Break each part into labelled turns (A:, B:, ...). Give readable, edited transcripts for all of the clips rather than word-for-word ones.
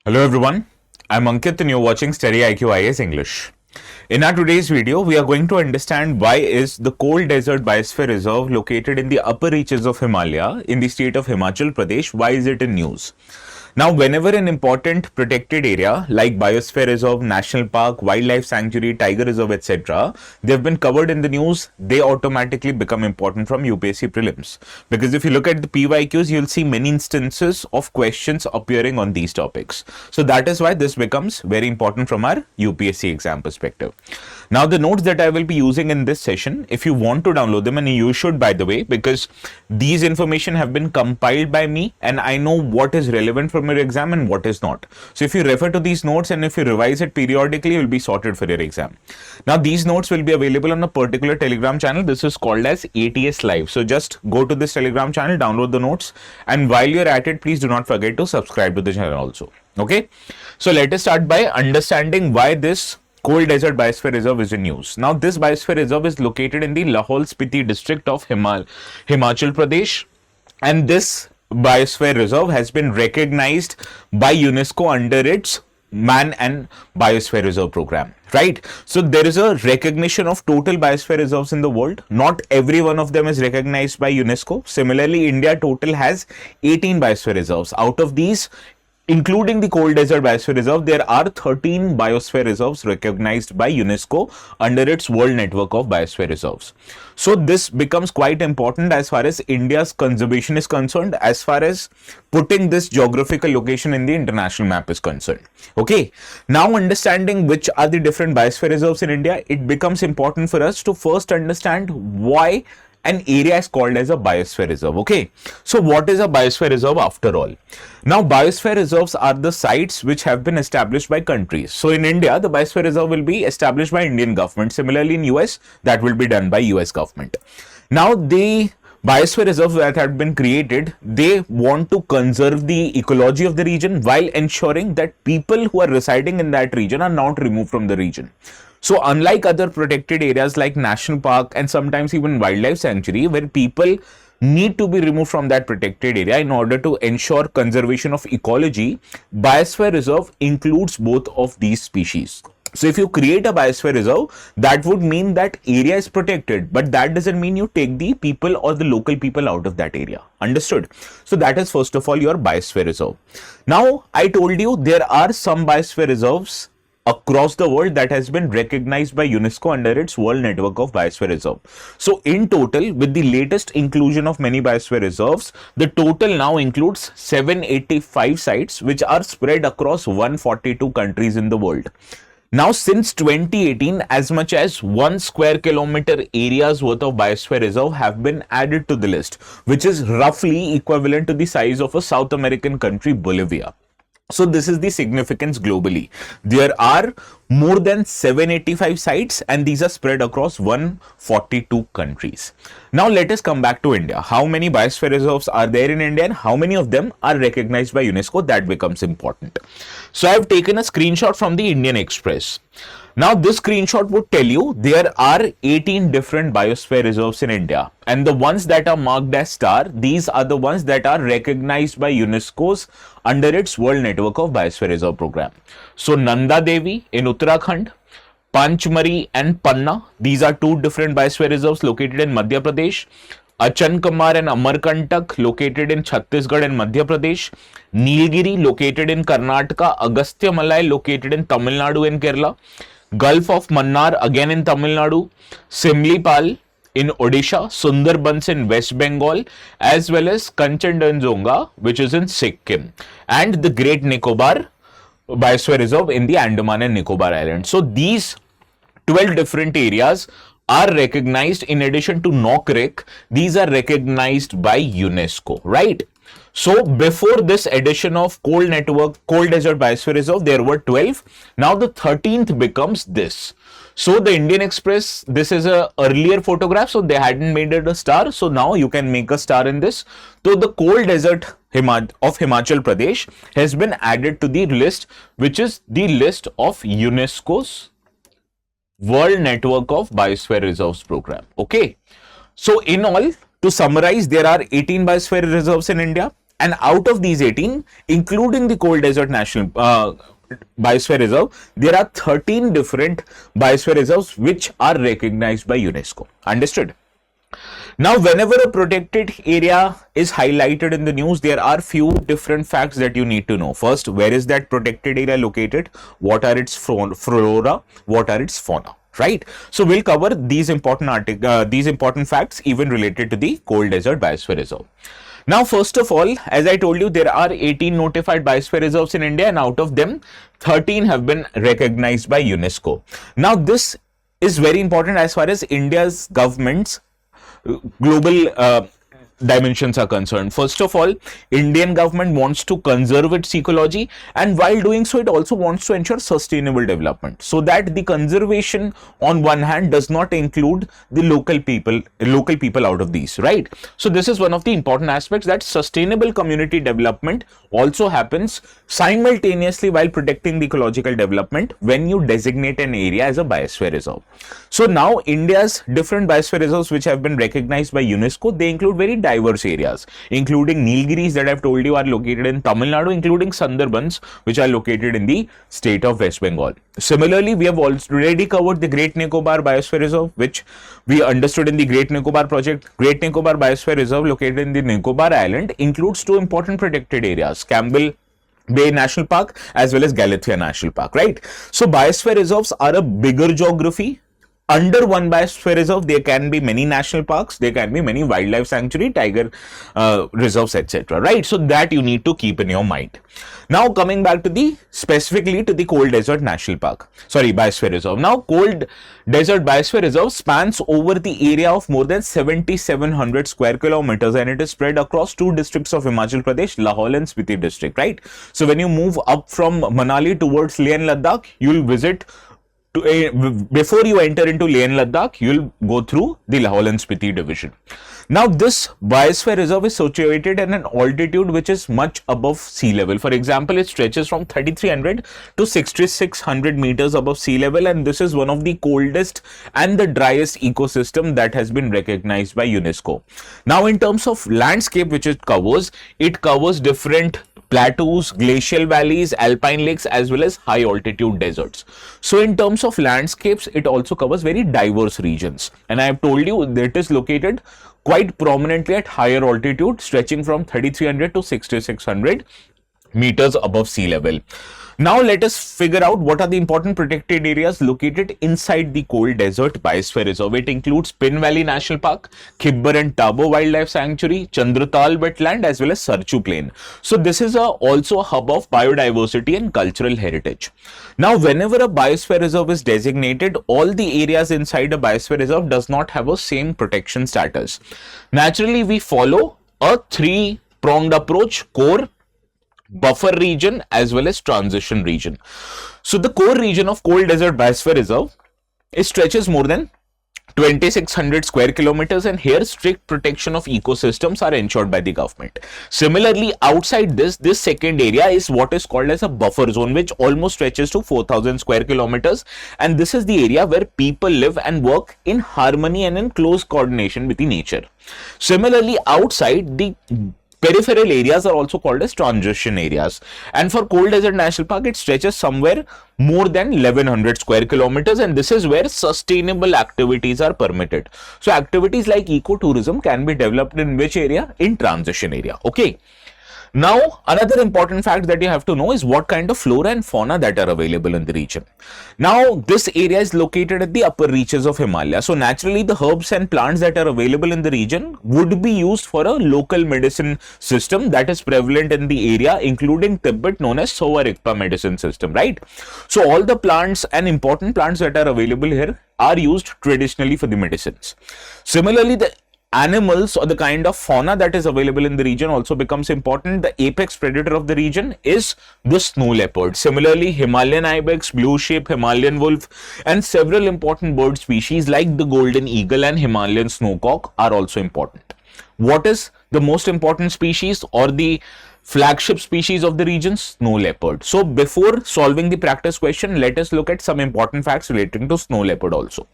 A: Hello everyone, I'm Ankit and you're watching StudyIQ IAS English. In our today's video, we are going to understand why is the cold desert biosphere reserve located in the upper reaches of Himalaya in the state of Himachal Pradesh, why is it in news? Now, whenever an important protected area like Biosphere Reserve, National Park, Wildlife Sanctuary, Tiger Reserve, etc., they've been covered in the news, they automatically become important from UPSC prelims. Because if you look at the PYQs, you'll see many instances of questions appearing on these topics. So that is why this becomes very important from our UPSC exam perspective. Now, the notes that I will be using in this session, if you want to download them, and you should, by the way, because these information have been compiled by me and I know what is relevant from your exam and what is not. So if you refer to these notes and if you revise it periodically, you will be sorted for your exam. Now, these notes will be available on a particular Telegram channel. This is called as ATS Live. So just go to this Telegram channel, download the notes, and while you're at it, please do not forget to subscribe to the channel also. Okay. So let us start by understanding why this Cold Desert Biosphere Reserve is in news. Now, this Biosphere Reserve is located in the Lahaul Spiti district of Himachal Pradesh, and this Biosphere Reserve has been recognized by UNESCO under its Man and Biosphere Reserve program, right? So there is a recognition of total biosphere reserves in the world. Not every one of them is recognized by UNESCO. Similarly, India total has 18 biosphere reserves. Out of these, including the Cold Desert Biosphere Reserve, there are 13 biosphere reserves recognized by UNESCO under its World Network of Biosphere Reserves. So this becomes quite important as far as India's conservation is concerned, as far as putting this geographical location in the international map is concerned. Okay, now understanding which are the different biosphere reserves in India, it becomes important for us to first understand why an area is called as a biosphere reserve. Okay, so what is a biosphere reserve after all? Now, biosphere reserves are the sites which have been established by countries. So in India, the biosphere reserve will be established by Indian government. Similarly, in US, that will be done by US government. Now, the biosphere reserves that have been created, they want to conserve the ecology of the region while ensuring that people who are residing in that region are not removed from the region. So unlike other protected areas like National Park and sometimes even Wildlife Sanctuary, where people need to be removed from that protected area in order to ensure conservation of ecology, Biosphere Reserve includes both of these species. So if you create a biosphere reserve, that would mean that area is protected, but that doesn't mean you take the people or the local people out of that area. Understood? So that is first of all your biosphere reserve. Now, I told you there are some biosphere reserves across the world that has been recognized by UNESCO under its World Network of Biosphere Reserve. So in total, with the latest inclusion of many biosphere reserves, the total now includes 785 sites which are spread across 142 countries in the world. Now, since 2018, as much as 1 square kilometer areas worth of biosphere reserve have been added to the list, which is roughly equivalent to the size of a South American country, Bolivia. So this is the significance globally. There are more than 785 sites and these are spread across 142 countries. Now let us come back to India. How many biosphere reserves are there in India and how many of them are recognized by UNESCO? That becomes important. So I have taken a screenshot from the Indian Express. Now this screenshot would tell you there are 18 different biosphere reserves in India, and the ones that are marked as star, these are the ones that are recognized by UNESCO's under its World Network of Biosphere Reserve program. So Nanda Devi in Uttarakhand, Panchmari and Panna, these are two different biosphere reserves located in Madhya Pradesh. Achankamar and Amarkantak located in Chhattisgarh and Madhya Pradesh. Nilgiri located in Karnataka. Agastya Malai located in Tamil Nadu and Kerala. Gulf of Mannar again in Tamil Nadu. Simlipal in Odisha. Sundarbans in West Bengal, as well as Kanchenjunga, which is in Sikkim, and the Great Nicobar Biosphere Reserve in the Andaman and Nicobar Islands. So these 12 different areas are recognized. In addition to NOCREC, these are recognized by UNESCO, right? So before this addition of Cold Desert Biosphere Reserve, there were 12. Now the 13th becomes this. So the Indian Express, this is a earlier photograph, so they hadn't made it a star. So now you can make a star in this. So the Cold Desert of Himachal Pradesh has been added to the list, which is the list of UNESCO's World Network of Biosphere Reserves program. Okay. So in all, to summarize, there are 18 biosphere reserves in India. And out of these 18, including the Cold Desert National Biosphere Reserve, there are 13 different biosphere reserves which are recognized by UNESCO. Understood? Now, whenever a protected area is highlighted in the news, there are few different facts that you need to know. First, where is that protected area located? What are its flora? What are its fauna? Right? So we'll cover these important facts even related to the Cold Desert Biosphere Reserve. Now, first of all, as I told you, there are 18 notified biosphere reserves in India, and out of them, 13 have been recognized by UNESCO. Now, this is very important as far as India's government's global dimensions are concerned. First of all, Indian government wants to conserve its ecology, and while doing so, it also wants to ensure sustainable development, so that the conservation on one hand does not include the local people out of these, right? So this is one of the important aspects, that sustainable community development also happens simultaneously while protecting the ecological development when you designate an area as a biosphere reserve. So now India's different biosphere reserves which have been recognized by UNESCO, they include very diverse areas, including Nilgiris that I've told you are located in Tamil Nadu, including Sundarbans, which are located in the state of West Bengal. Similarly, we have already covered the Great Nicobar Biosphere Reserve, which we understood in the Great Nicobar project. Great Nicobar Biosphere Reserve, located in the Nicobar Island, includes two important protected areas, Campbell Bay National Park as well as Galathea National Park, right? So biosphere reserves are a bigger geography. Under one biosphere reserve, there can be many national parks, there can be many wildlife sanctuary, tiger reserves, etc. Right? So that you need to keep in your mind. Now coming back to specifically to the Cold Desert National Park, Biosphere Reserve. Now Cold Desert Biosphere Reserve spans over the area of more than 7,700 square kilometers, and it is spread across two districts of Himachal Pradesh, Lahaul and Spiti district, right? So when you move up from Manali towards Leh and Ladakh, you will visit before you enter into Leh and Ladakh, you will go through the Lahaul and Spiti division. Now, this biosphere reserve is situated at an altitude which is much above sea level. For example, it stretches from 3,300 to 6,600 meters above sea level, and this is one of the coldest and the driest ecosystem that has been recognized by UNESCO. Now, in terms of landscape which it covers different plateaus, glacial valleys, alpine lakes, as well as high altitude deserts. So in terms of landscapes, it also covers very diverse regions, and I have told you that it is located quite prominently at higher altitude, stretching from 3,300 to 6,600 meters above sea level. Now let us figure out what are the important protected areas located inside the Cold Desert Biosphere Reserve. It includes Pin Valley National Park, Khibbar and Tabo Wildlife Sanctuary, Chandratal Wetland, as well as Sarchu Plain. So this is also a hub of biodiversity and cultural heritage. Now whenever a Biosphere Reserve is designated, all the areas inside a Biosphere Reserve does not have a same protection status. Naturally, we follow a three-pronged approach: core, buffer region, as well as transition region. So the core region of Cold Desert Biosphere Reserve, it stretches more than 2,600 square kilometers, and here strict protection of ecosystems are ensured by the government. Similarly, outside this second area is what is called as a buffer zone, which almost stretches to 4,000 square kilometers, and this is the area where people live and work in harmony and in close coordination with the nature. Similarly, outside, the peripheral areas are also called as transition areas, and for Cold Desert National Park, it stretches somewhere more than 1,100 square kilometers, and this is where sustainable activities are permitted. So activities like ecotourism can be developed in which area? In transition area. Okay. Now, another important fact that you have to know is what kind of flora and fauna that are available in the region. Now, this area is located at the upper reaches of Himalaya. So, naturally, the herbs and plants that are available in the region would be used for a local medicine system that is prevalent in the area, including Tibet, known as Sowa Rigpa medicine system, right? So, all the plants and important plants that are available here are used traditionally for the medicines. Similarly, the animals or the kind of fauna that is available in the region also becomes important. The apex predator of the region is the snow leopard. Similarly, Himalayan ibex, blue sheep, Himalayan wolf, and several important bird species like the golden eagle and Himalayan snowcock are also important. What is the most important species or the flagship species of the region? Snow leopard. So before solving the practice question, let us look at some important facts relating to snow leopard also.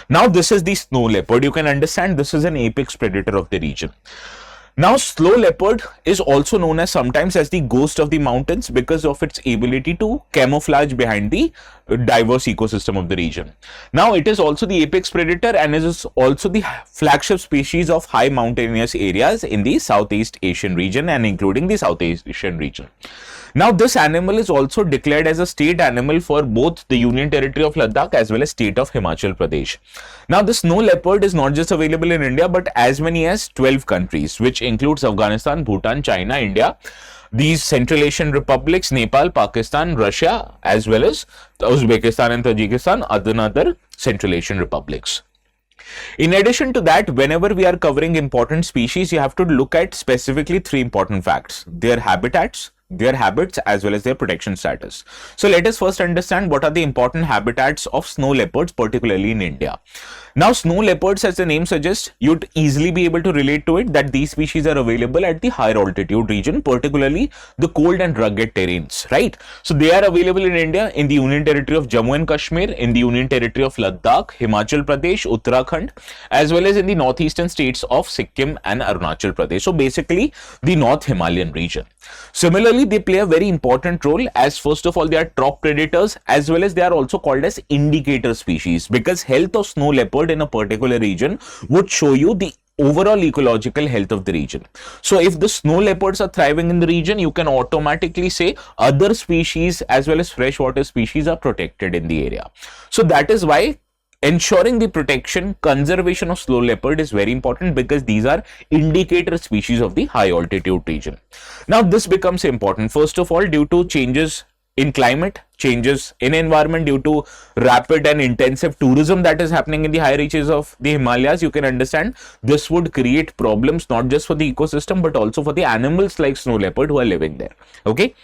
A: Now, this is the snow leopard. You can understand this is an apex predator of the region. Now, snow leopard is also known as sometimes as the ghost of the mountains because of its ability to camouflage behind the diverse ecosystem of the region. Now, it is also the apex predator and is also the flagship species of high mountainous areas in the Southeast Asian region and including the Southeast Asian region. Now, this animal is also declared as a state animal for both the Union Territory of Ladakh as well as state of Himachal Pradesh. Now, the snow leopard is not just available in India but as many as 12 countries, which includes Afghanistan, Bhutan, China, India, these Central Asian republics, Nepal, Pakistan, Russia, as well as Uzbekistan and Tajikistan, other Central Asian republics. In addition to that, whenever we are covering important species, you have to look at specifically 3 important facts: their habitats, their habits, as well as their protection status. So let us first understand what are the important habitats of snow leopards, particularly in India. Now, snow leopards, as the name suggests, you'd easily be able to relate to it that these species are available at the higher altitude region, particularly the cold and rugged terrains, right? So they are available in India in the Union Territory of Jammu and Kashmir, in the Union Territory of Ladakh, Himachal Pradesh, Uttarakhand, as well as in the northeastern states of Sikkim and Arunachal Pradesh. So basically the North Himalayan region. Similarly, they play a very important role as first of all they are top predators as well as they are also called as indicator species, because health of snow leopard in a particular region would show you the overall ecological health of the region. So if the snow leopards are thriving in the region, you can automatically say other species as well as freshwater species are protected in the area. So that is why ensuring the protection, conservation of snow leopard is very important, because these are indicator species of the high altitude region. Now this becomes important first of all due to changes in climate, changes in environment due to rapid and intensive tourism that is happening in the high reaches of the Himalayas. You can understand this would create problems not just for the ecosystem but also for the animals like snow leopard who are living there. Okay.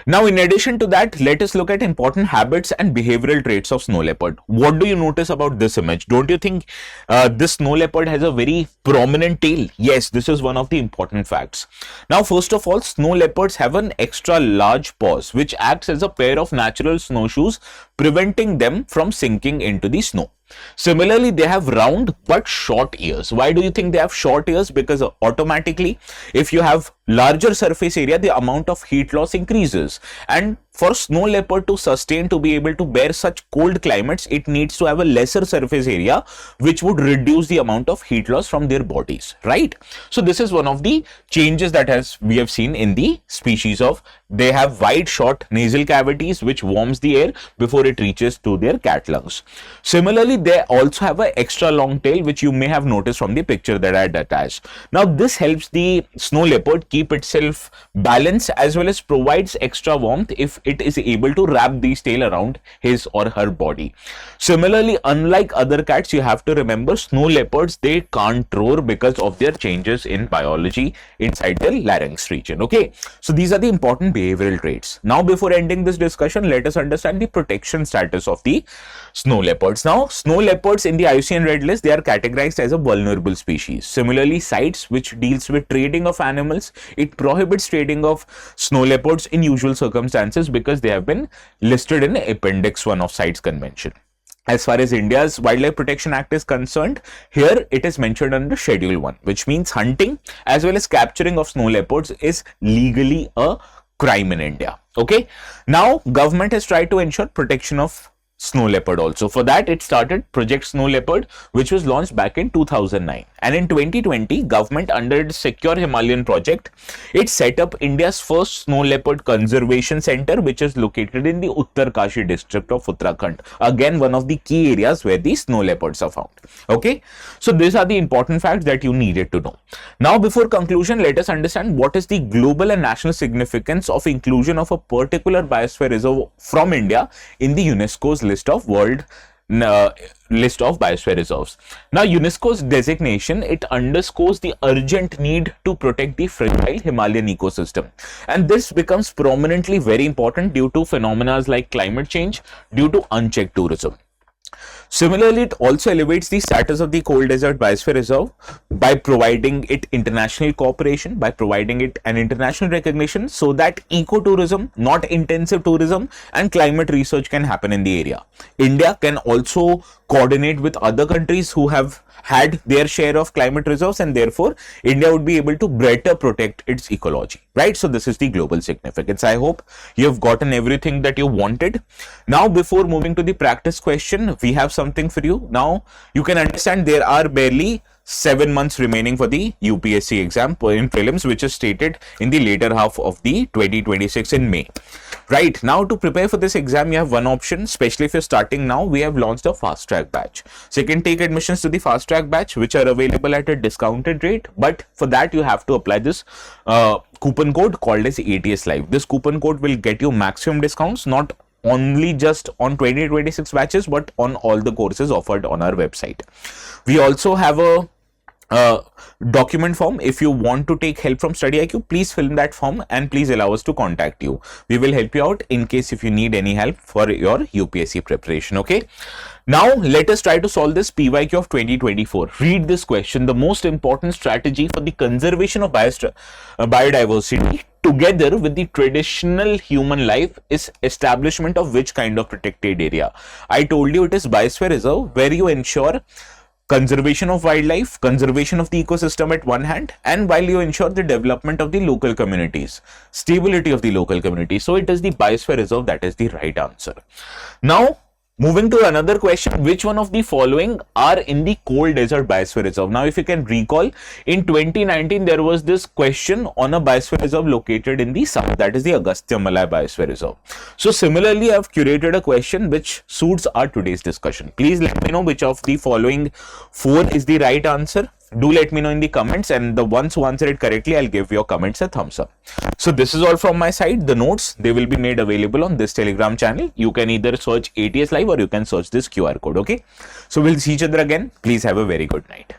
A: Now, in addition to that, let us look at important habits and behavioral traits of snow leopard. What do you notice about this image? Don't you think this snow leopard has a very prominent tail? Yes, this is one of the important facts. Now, first of all, snow leopards have an extra large paws, which acts as a pair of natural snowshoes, preventing them from sinking into the snow. Similarly, they have round but short ears. Why do you think they have short ears? Because automatically, if you have larger surface area, the amount of heat loss increases, and for snow leopard to sustain, to be able to bear such cold climates, it needs to have a lesser surface area, which would reduce the amount of heat loss from their bodies, right? So this is one of the changes that we have seen in the species of, they have wide short nasal cavities which warms the air before it reaches to their cat lungs. Similarly, they also have an extra long tail, which you may have noticed from the picture that I had attached. Now this helps the snow leopard keep itself balanced as well as provides extra warmth if it is able to wrap these tail around his or her body. Similarly, unlike other cats, you have to remember snow leopards, they can't roar because of their changes in biology inside their larynx region. Okay, so these are the important behavioral traits. Now, before ending this discussion, let us understand the protection status of the snow leopards. Now, snow leopards in the IUCN Red List, they are categorized as a vulnerable species. Similarly, CITES, which deals with trading of animals, it prohibits trading of snow leopards in usual circumstances because they have been listed in Appendix 1 of CITES Convention. As far as India's Wildlife Protection Act is concerned, here it is mentioned under Schedule 1, which means hunting as well as capturing of snow leopards is legally a crime in India. Okay. Now, government has tried to ensure protection of snow leopard also. For that, it started Project Snow Leopard, which was launched back in 2009. And in 2020, government under its Secure Himalayan project, it set up India's first snow leopard conservation center, which is located in the Uttarkashi district of Uttarakhand. Again, one of the key areas where the snow leopards are found. Okay, so these are the important facts that you needed to know. Now, before conclusion, let us understand what is the global and national significance of inclusion of a particular biosphere reserve from India in the UNESCO's list of biosphere reserves. Now, UNESCO's designation, it underscores the urgent need to protect the fragile Himalayan ecosystem, and this becomes prominently very important due to phenomena like climate change, due to unchecked tourism. Similarly, it also elevates the status of the cold desert biosphere reserve by providing it international cooperation, by providing it an international recognition, so that ecotourism, not intensive tourism, and climate research can happen in the area. India can also coordinate with other countries who have had their share of climate reserves, and therefore India would be able to better protect its ecology, right? So this is the global significance. I hope you've gotten everything that you wanted. Now, before moving to the practice question, we have something for you. Now you can understand there are barely 7 months remaining for the UPSC exam in prelims, which is stated in the later half of the 2026 in May. Right, now to prepare for this exam, you have one option, especially if you're starting now. We have launched a FastTrack batch. So you can take admissions to the FastTrack batch, which are available at a discounted rate. But for that, you have to apply this coupon code called as ATS Live. This coupon code will get you maximum discounts, not only just on 2026 batches, but on all the courses offered on our website. We also have a document form. If you want to take help from StudyIQ, please fill in that form and please allow us to contact you. We will help you out in case if you need any help for your UPSC preparation. Okay. Now let us try to solve this PYQ of 2024. Read this question. The most important strategy for the conservation of biodiversity together with the traditional human life is establishment of which kind of protected area? I told you it is Biosphere Reserve, where you ensure conservation of wildlife, conservation of the ecosystem at one hand, and while you ensure the development of the local communities, stability of the local community. So it is the Biosphere Reserve that is the right answer. Now, moving to another question, which one of the following are in the cold desert biosphere reserve? Now, if you can recall, in 2019, there was this question on a biosphere reserve located in the south, that is the Agastyamalai Biosphere Reserve. So similarly, I have curated a question which suits our today's discussion. Please let me know which of the following 4 is the right answer. Do let me know in the comments, and the ones who answer it correctly, I'll give your comments a thumbs up. So this is all from my side. The notes, they will be made available on this Telegram channel. You can either search ATS Live or you can search this QR code. Okay. So we'll see each other again. Please have a very good night.